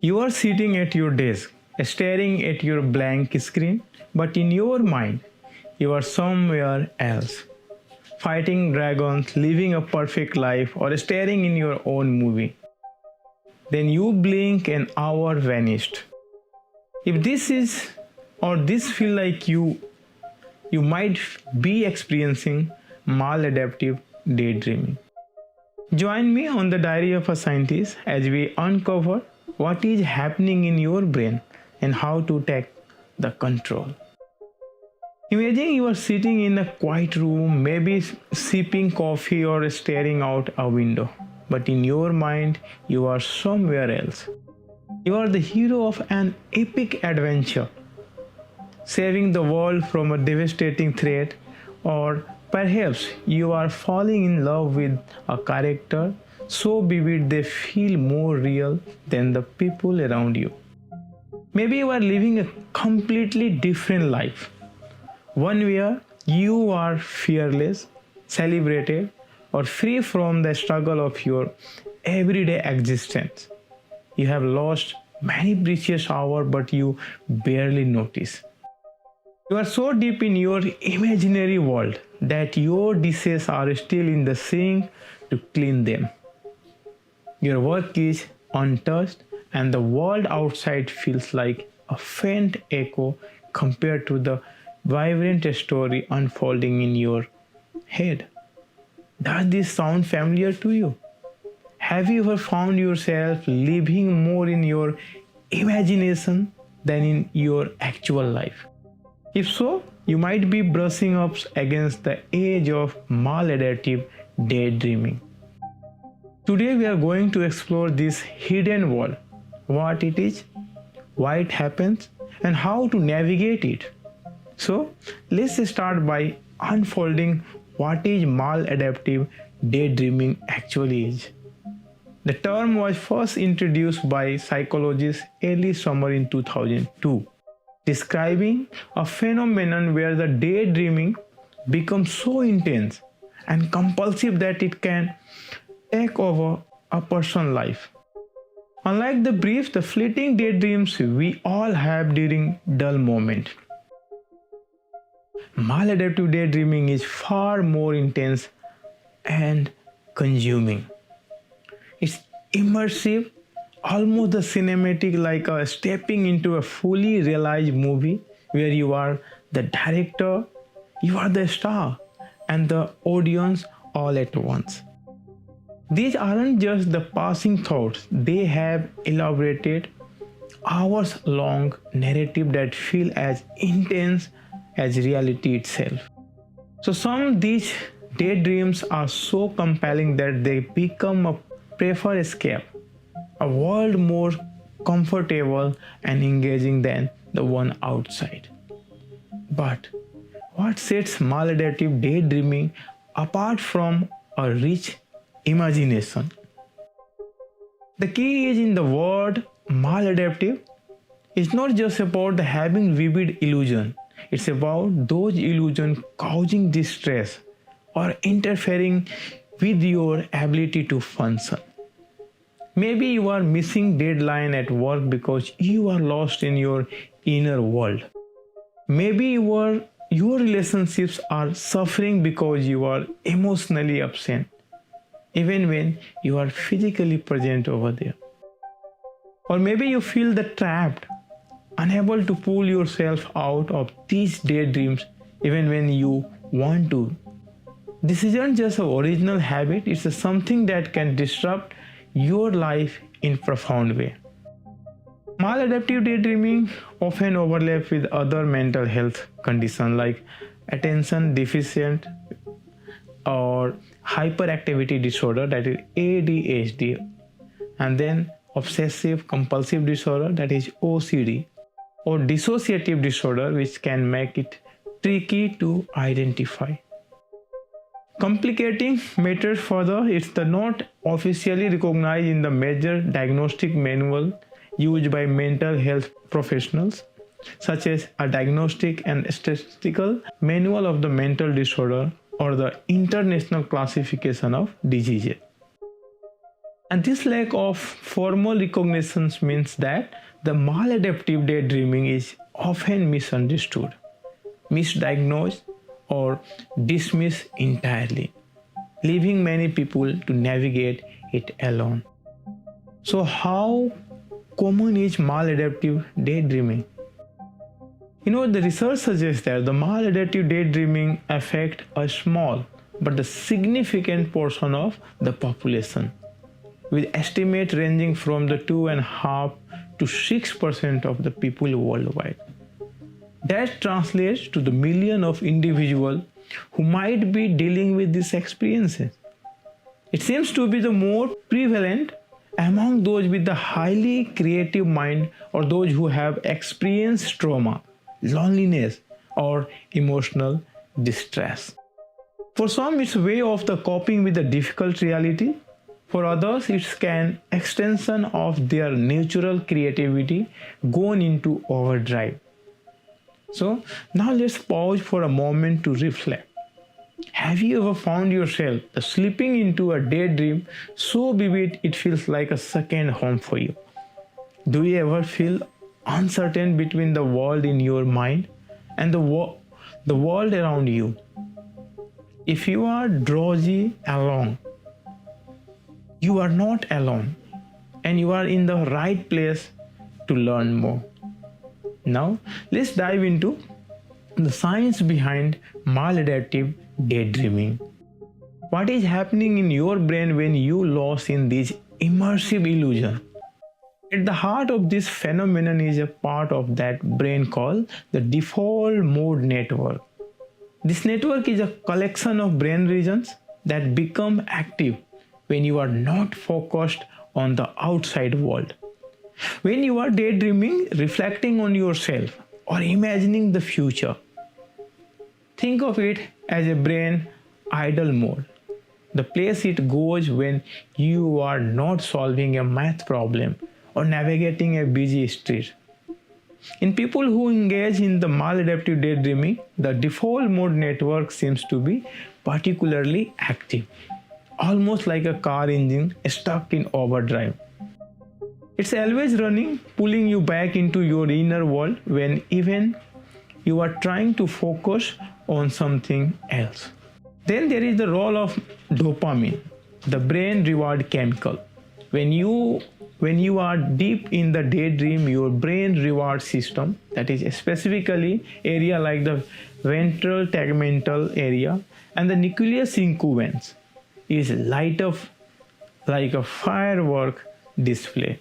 You are sitting at your desk, staring at your blank screen, but in your mind, you are somewhere else, fighting dragons, living a perfect life, or staring in your own movie. Then you blink, an hour vanished. If this feel like you might be experiencing maladaptive daydreaming. Join me on the Diary of a Scientist as we uncover what is happening in your brain and how to take the control. Imagine you are sitting in a quiet room, maybe sipping coffee or staring out a window, but in your mind, you are somewhere else. You are the hero of an epic adventure, saving the world from a devastating threat, or perhaps you are falling in love with a character so vivid they feel more real than the people around you. Maybe you are living a completely different life, one where you are fearless, celebrated, or free from the struggle of your everyday existence. You have lost many precious hours, but you barely notice. You are so deep in your imaginary world that your dishes are still in the sink to clean them. Your work is untouched, and the world outside feels like a faint echo compared to the vibrant story unfolding in your head. Does this sound familiar to you? Have you ever found yourself living more in your imagination than in your actual life? If so, you might be brushing up against the edge of maladaptive daydreaming. Today we are going to explore this hidden world, what it is, why it happens, and how to navigate it. So let's start by unfolding what is maladaptive daydreaming actually is. The term was first introduced by psychologist early summer in 2002, describing a phenomenon where the daydreaming becomes so intense and compulsive that it can take over a person's life. Unlike the brief, the fleeting daydreams we all have during dull moments, maladaptive daydreaming is far more intense and consuming. It's immersive, almost the cinematic, like stepping into a fully realized movie where you are the director, you are the star, and the audience all at once. These aren't just the passing thoughts, they have elaborated hours-long narrative that feel as intense as reality itself. So some of these daydreams are so compelling that they become a preferred escape, a world more comfortable and engaging than the one outside. But what sets maladaptive daydreaming apart from a rich imagination? The key is in the word maladaptive. It's not just about having vivid illusion. It's about those illusions causing distress or interfering with your ability to function. Maybe you are missing deadline at work because you are lost in your inner world. Maybe your relationships are suffering because you are emotionally absent, even when you are physically present over there. Or maybe you feel trapped, unable to pull yourself out of these daydreams even when you want to. This isn't just an original habit, it's something that can disrupt your life in profound way. Maladaptive daydreaming often overlaps with other mental health conditions like attention deficit or hyperactivity disorder, that is ADHD, and then obsessive compulsive disorder, that is OCD, or dissociative disorder, which can make it tricky to identify. Complicating matters further, it's not officially recognized in the major diagnostic manual used by mental health professionals, such as a Diagnostic and Statistical Manual of the Mental Disorder or the International Classification of Diseases. And this lack of formal recognition means that the maladaptive daydreaming is often misunderstood, misdiagnosed, or dismissed entirely, leaving many people to navigate it alone. So, how common is maladaptive daydreaming? The research suggests that the maladaptive daydreaming affects a small but a significant portion of the population, with estimates ranging from the 2.5 to 6% of the people worldwide. That translates to the million of individuals who might be dealing with these experiences. It seems to be the more prevalent among those with the highly creative mind or those who have experienced trauma, loneliness, or emotional distress. For some, it's a way of the coping with the difficult reality. For others, it's an extension of their natural creativity gone into overdrive. So now let's pause for a moment to reflect. Have you ever found yourself slipping into a daydream so vivid it feels like a second home for you? Do you ever feel uncertain between the world in your mind and the world around you? If you are drowsy alone, you are not alone, and you are in the right place to learn more. Now, let's dive into the science behind maladaptive daydreaming. What is happening in your brain when you lose in this immersive illusion? At the heart of this phenomenon is a part of that brain called the default mode network. This network is a collection of brain regions that become active when you are not focused on the outside world. When you are daydreaming, reflecting on yourself, or imagining the future, think of it as a brain idle mode, the place it goes when you are not solving a math problem or navigating a busy street. In people who engage in the maladaptive daydreaming, the default mode network seems to be particularly active, almost like a car engine stuck in overdrive. It's always running, pulling you back into your inner world when even you are trying to focus on something else. Then there is the role of dopamine, the brain reward chemical. When you are deep in the daydream, your brain reward system, that is specifically area like the ventral tegmental area and the nucleus accumbens, is light up like a firework display.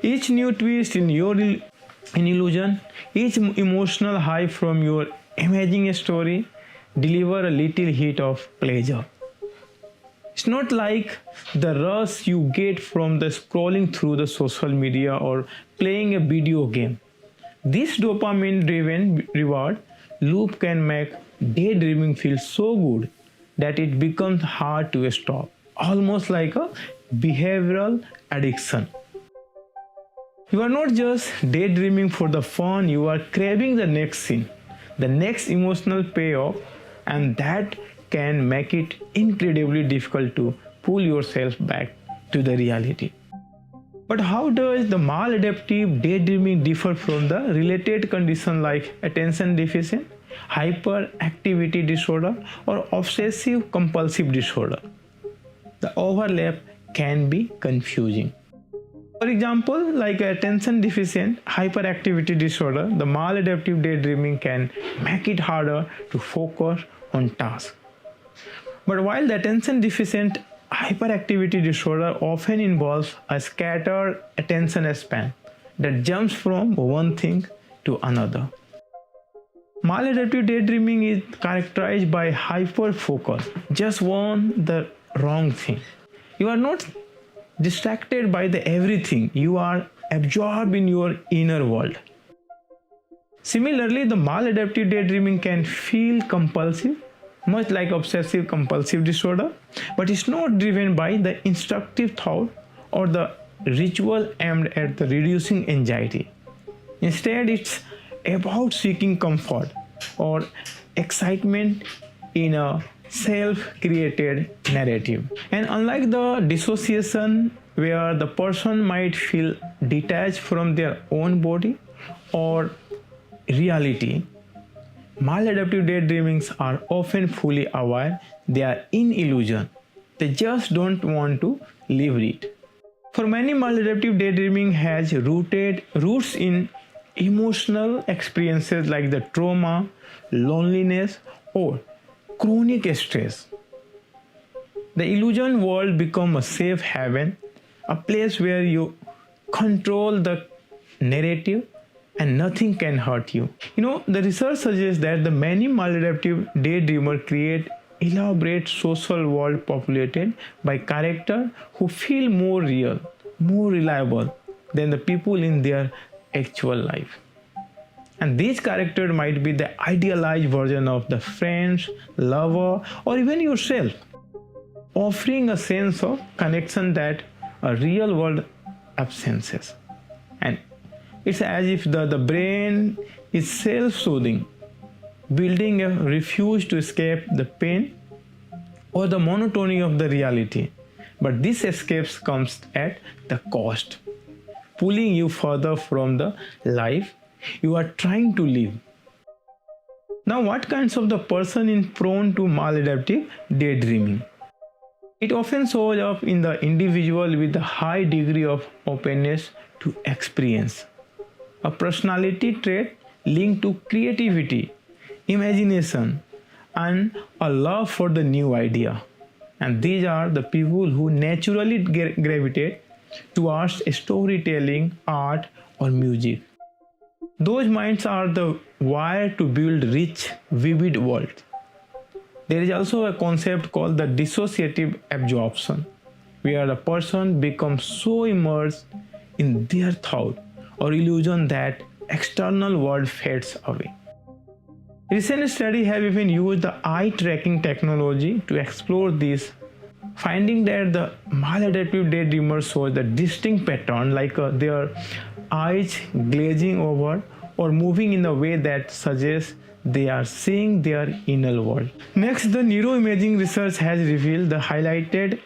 Each new twist in your illusion, each emotional high from your imagining story deliver a little hit of pleasure. It's not like the rush you get from the scrolling through the social media or playing a video game. This dopamine-driven reward loop can make daydreaming feel so good that it becomes hard to stop, almost like a behavioral addiction. You are not just daydreaming for the fun, you are craving the next scene, the next emotional payoff, and that can make it incredibly difficult to pull yourself back to the reality. But how does the maladaptive daydreaming differ from the related condition like attention deficit, hyperactivity disorder, or obsessive compulsive disorder? The overlap can be confusing. For example, like attention deficit hyperactivity disorder, the maladaptive daydreaming can make it harder to focus on tasks. But while the attention deficit hyperactivity disorder often involves a scattered attention span that jumps from one thing to another. Maladaptive daydreaming is characterized by hyper-focus, just on the wrong thing. You are not distracted by the everything, you are absorbed in your inner world. Similarly, the maladaptive daydreaming can feel compulsive, much like obsessive compulsive disorder, but it's not driven by the instructive thought or the ritual aimed at the reducing anxiety. Instead, it's about seeking comfort or excitement in a self-created narrative. And unlike the dissociation where the person might feel detached from their own body or reality, maladaptive daydreamings are often fully aware they are in illusion. They just don't want to leave it. For many, maladaptive daydreaming has roots in emotional experiences like the trauma, loneliness, or chronic stress. The illusion world becomes a safe haven, a place where you control the narrative and nothing can hurt you. The research suggests that the many maladaptive daydreamers create elaborate social world populated by characters who feel more real, more reliable than the people in their actual life. And these characters might be the idealized version of the friends, lover, or even yourself, offering a sense of connection that a real world absences. And it's as if the brain is self-soothing, building a refuge to escape the pain or the monotony of the reality. But this escape comes at the cost, pulling you further from the life you are trying to live. Now, what kinds of the person is prone to maladaptive daydreaming? It often shows up in the individual with a high degree of openness to experience, a personality trait linked to creativity, imagination, and a love for the new idea. And these are the people who naturally gravitate towards storytelling, art, or music. Those minds are the wired to build rich, vivid worlds. There is also a concept called the dissociative absorption, where the person becomes so immersed in their thought or illusion that external world fades away. Recent studies have even used the eye tracking technology to explore this, finding that the maladaptive daydreamers show the distinct pattern like their eyes glazing over or moving in a way that suggests they are seeing their inner world. Next, the neuroimaging research has revealed the highlighted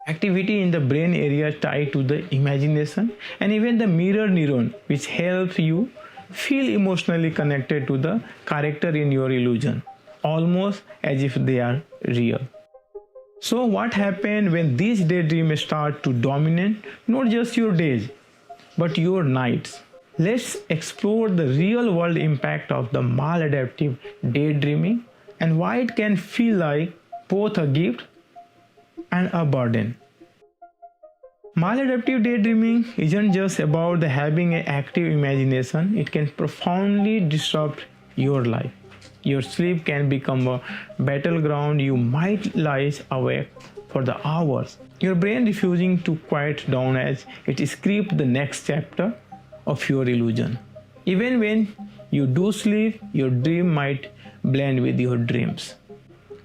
activity in the brain area tied to the imagination and even the mirror neuron, which helps you feel emotionally connected to the character in your illusion, almost as if they are real. So what happens when these daydreams start to dominate not just your days, but your nights? Let's explore the real world impact of the maladaptive daydreaming and why it can feel like both a gift and a burden. Maladaptive daydreaming isn't just about having an active imagination, it can profoundly disrupt your life. Your sleep can become a battleground. You might lie awake for the hours, your brain refusing to quiet down as it scripts the next chapter of your illusion. Even when you do sleep, your dream might blend with your dreams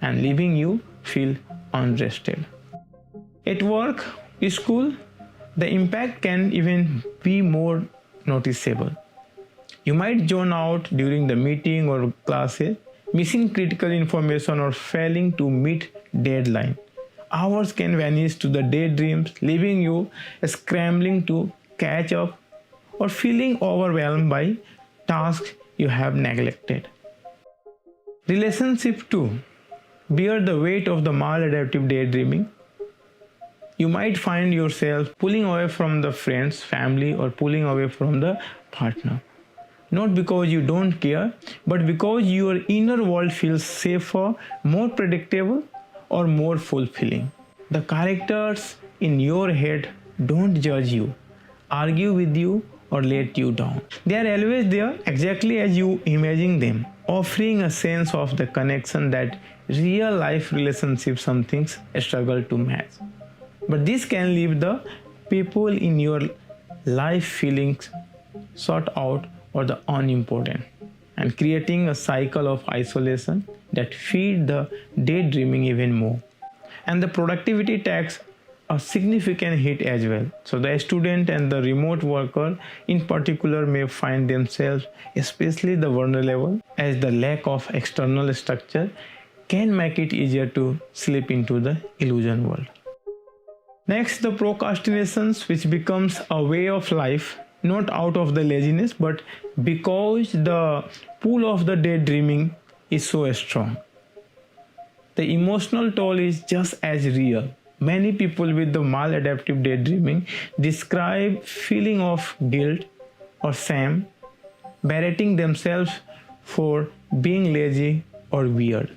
and leaving you feel unrested. At work, school, the impact can even be more noticeable. You might zone out during the meeting or classes, missing critical information or failing to meet deadline. Hours can vanish to the daydreams, leaving you scrambling to catch up or feeling overwhelmed by tasks you have neglected. Relationship too bear the weight of the maladaptive daydreaming. You might find yourself pulling away from the friends, family, or pulling away from the partner. Not because you don't care, but because your inner world feels safer, more predictable, or more fulfilling. The characters in your head don't judge you, argue with you, or let you down. They are always there exactly as you imagine them, offering a sense of the connection that real life relationships some things struggle to match. But this can leave the people in your life feeling sought out or the unimportant and creating a cycle of isolation that feed the daydreaming even more. And the productivity takes a significant hit as well. So the student and the remote worker in particular may find themselves especially the vulnerable as the lack of external structure can make it easier to slip into the illusion world. Next, the procrastinations, which becomes a way of life, not out of the laziness, but because the pull of the daydreaming is so strong. The emotional toll is just as real. Many people with the maladaptive daydreaming describe feeling of guilt or shame, berating themselves for being lazy or weird.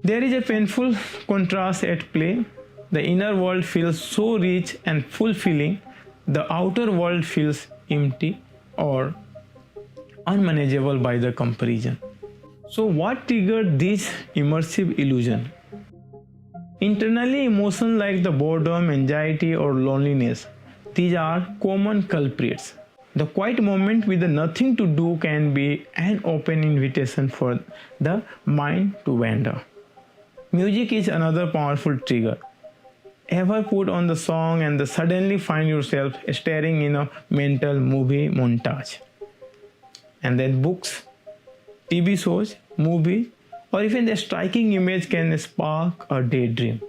There is a painful contrast at play. The inner world feels so rich and fulfilling, the outer world feels empty or unmanageable by the comparison. So what triggered this immersive illusion? Internally, emotions like the boredom, anxiety or loneliness, these are common culprits. The quiet moment with the nothing to do can be an open invitation for the mind to wander. Music is another powerful trigger. Ever put on the song and suddenly find yourself staring in a mental movie montage? And then books, TV shows, movies, or even a striking image can spark a daydream,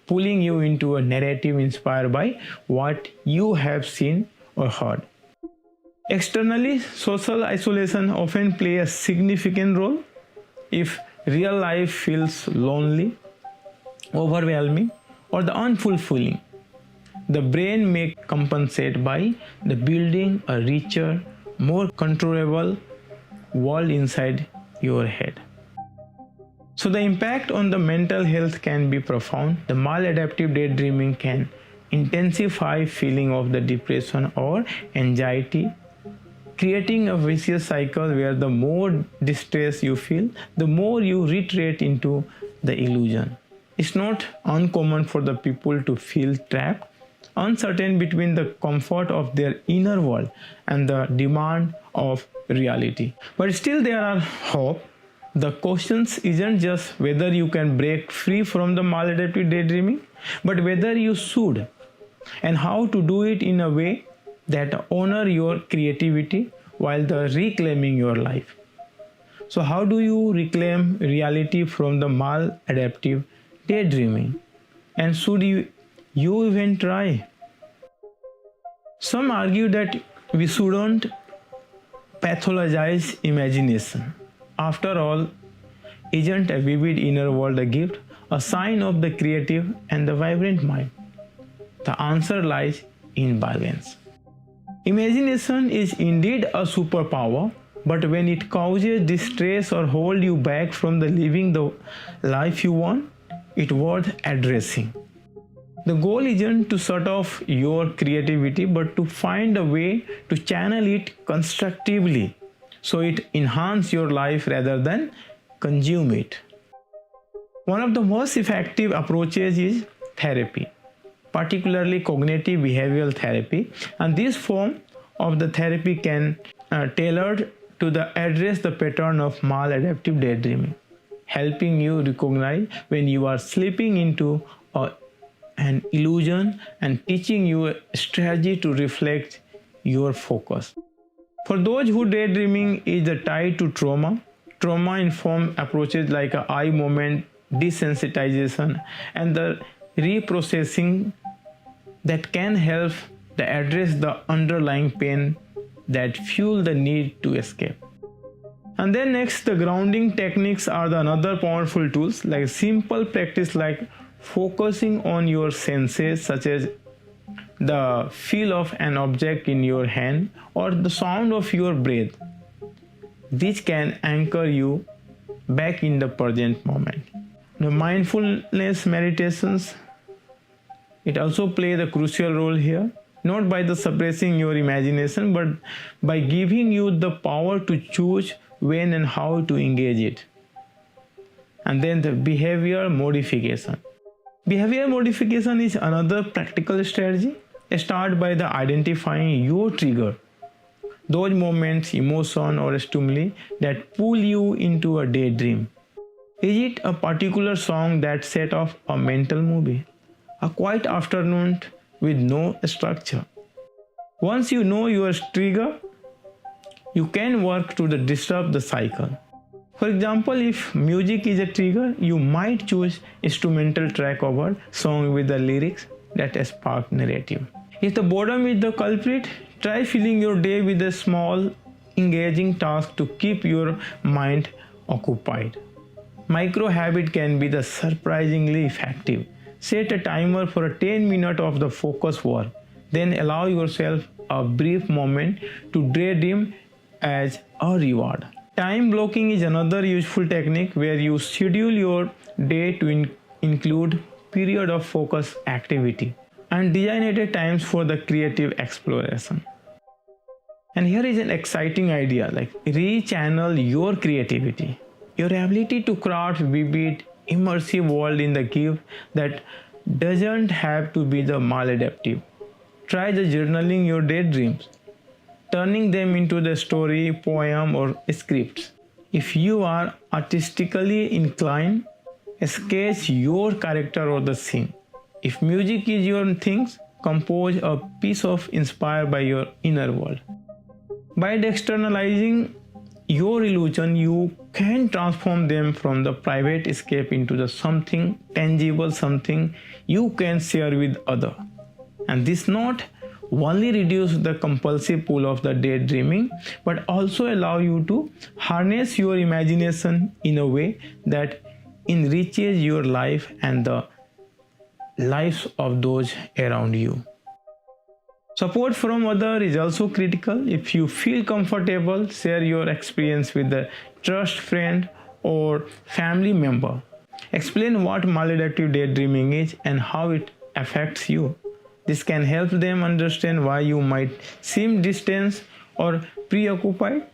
pulling you into a narrative inspired by what you have seen or heard. Externally, social isolation often plays a significant role. If real life feels lonely, overwhelming, or the unfulfilling, the brain may compensate by the building a richer, more controllable world inside your head. So the impact on the mental health can be profound. The maladaptive daydreaming can intensify feeling of the depression or anxiety, creating a vicious cycle where the more distress you feel, the more you retreat into the illusion. It's not uncommon for the people to feel trapped, uncertain between the comfort of their inner world and the demand of reality. But still there are hope. The question isn't just whether you can break free from the maladaptive daydreaming, but whether you should, and how to do it in a way that honor your creativity while reclaiming your life. So how do you reclaim reality from the maladaptive daydreaming? And should you even try? Some argue that we shouldn't pathologize imagination. After all, isn't a vivid inner world a gift, a sign of the creative and the vibrant mind? The answer lies in balance. Imagination is indeed a superpower, but when it causes distress or hold you back from living the life you want, it's worth addressing. The goal isn't to shut off your creativity, but to find a way to channel it constructively so it enhances your life rather than consume it. One of the most effective approaches is therapy, particularly cognitive behavioral therapy, and this form of the therapy can tailored to address the pattern of maladaptive daydreaming, helping you recognize when you are slipping into an illusion and teaching you a strategy to reflect your focus. For those who daydreaming is tied to trauma-informed approaches like eye movement, desensitization, and the reprocessing that can help to address the underlying pain that fuel the need to escape. And then next, the grounding techniques are another powerful tools, like simple practice like focusing on your senses, such as the feel of an object in your hand or the sound of your breath. This can anchor you back in the present moment. The mindfulness meditations, it also plays a crucial role here, not by suppressing your imagination, but by giving you the power to choose when and how to engage it. And then the behavior modification. Behavior modification is another practical strategy. Start by identifying your trigger, those moments, emotion or stimuli that pull you into a daydream. Is it a particular song that set off a mental movie? A quiet afternoon with no structure? Once you know your trigger, you can work to disrupt the cycle. For example, if music is a trigger, you might choose instrumental track over song with the lyrics that spark narrative. If the boredom is the culprit, try filling your day with a small, engaging task to keep your mind occupied. Micro habit can be the surprisingly effective. Set a timer for a 10 minutes of the focus work. Then allow yourself a brief moment to daydream as a reward. Time blocking is another useful technique where you schedule your day to include period of focus activity and designated times for the creative exploration. And here is an exciting idea, like rechannel your creativity. Your ability to craft vivid, immersive world in the gift that doesn't have to be the maladaptive. Try the journaling your daydreams, turning them into the story, poem, or scripts. If you are artistically inclined, sketch your character or the scene. If music is your thing, compose a piece of inspired by your inner world. By externalizing your illusion, you can transform them from the private escape into the something tangible, something you can share with others. And this not only reduce the compulsive pull of the daydreaming, but also allow you to harness your imagination in a way that enriches your life and the lives of those around you. Support from others is also critical. If you feel comfortable, share your experience with a trust friend or family member. Explain what maladaptive daydreaming is and how it affects you. This can help them understand why you might seem distant or preoccupied,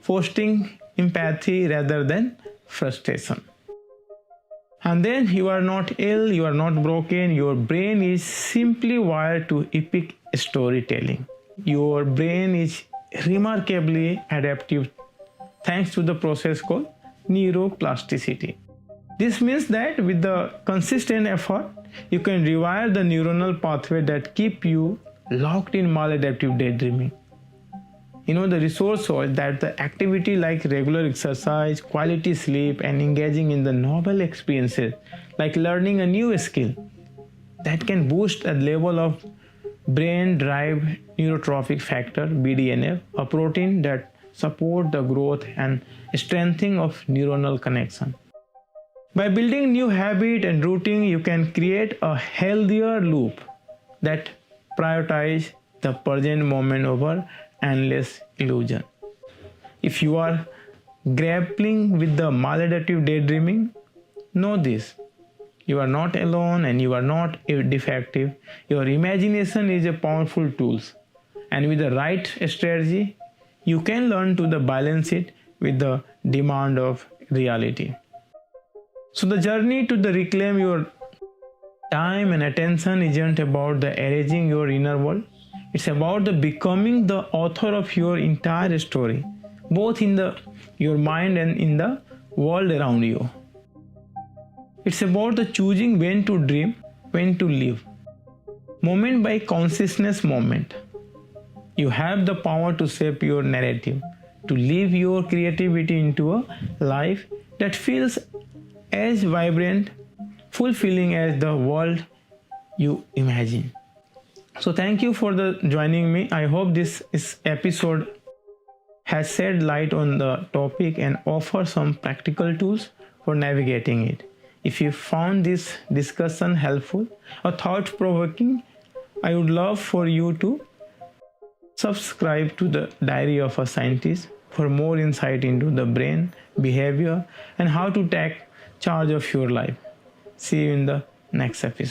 fostering empathy rather than frustration. And then you are not ill, you are not broken, your brain is simply wired to epic storytelling. Your brain is remarkably adaptive thanks to the process called neuroplasticity. This means that with the consistent effort, you can rewire the neuronal pathway that keep you locked in maladaptive daydreaming. The resource shows that the activity like regular exercise, quality sleep, and engaging in the novel experiences like learning a new skill that can boost the level of brain-derived neurotrophic factor (BDNF), a protein that supports the growth and strengthening of neuronal connection. By building new habit and routine, you can create a healthier loop that prioritizes the present moment over endless illusion. If you are grappling with the maladaptive daydreaming, know this. You are not alone and you are not defective. Your imagination is a powerful tool. And with the right strategy, you can learn to balance it with the demand of reality. So the journey to reclaim your time and attention isn't about erasing your inner world. It's about becoming the author of your entire story, both in your mind and in the world around you. It's about choosing when to dream, when to live. Moment by consciousness moment. You have the power to shape your narrative, to live your creativity into a life that feels as vibrant, fulfilling as the world you imagine. So thank you for joining me. I hope this episode has shed light on the topic and offer some practical tools for navigating it. If you found this discussion helpful or thought-provoking, I would love for you to subscribe to the Diary of a Scientist for more insight into the brain, behavior, and how to take charge of your life. See you in the next episode.